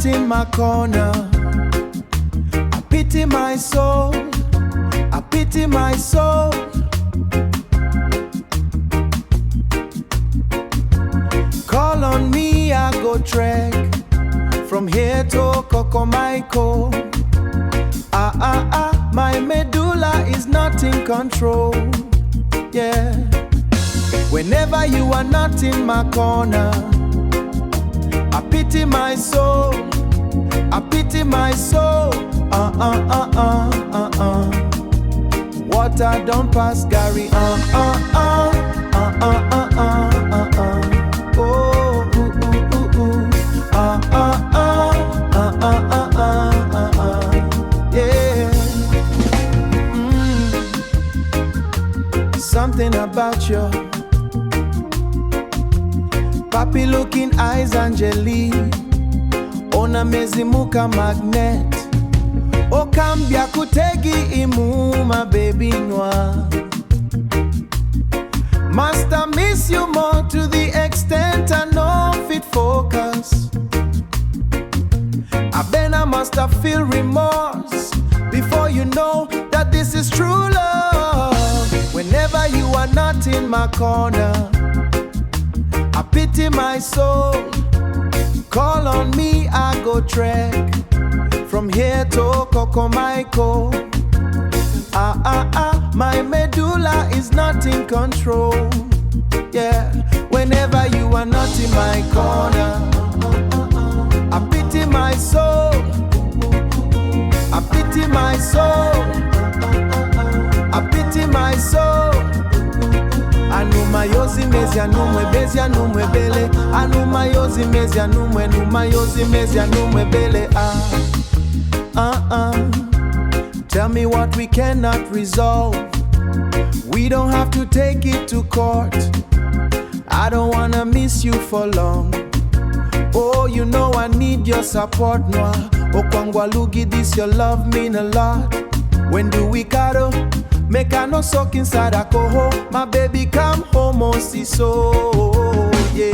not in my corner. I pity my soul, I pity my soul. Call on me, I go trek from here to Kokomaiko. My medulla is not in control. Yeah. Whenever you are not in my corner, I pity my soul, I pity my soul. What I don't pass, Gary. Something about your papi looking eyes, Angelique. Ona mezimuka magnet. O kambia kutegi imu, my baby noir. Must I miss you more to the extent I know fit focus? I must have feel remorse before you know that this is true love. Whenever you are not in my corner, I pity my soul. Call on me, I go trek from here to Kokomaiko. My medulla is not in control. Yeah, whenever you are not in my corner, I pity my soul, I pity my soul, I pity my soul. Anuma yozi mezi anumwe bezi anumwe bele. Anuma yozi mezi anumwe numa yozi mezi anumwe bele. Tell me what we cannot resolve. We don't have to take it to court. I don't wanna miss you for long. Oh, you know I need your support, noa. Okwangwa lugi, this your love mean a lot. When do we cuddle? Make I no soak inside a coho. My baby come home, oh, see so, yeah.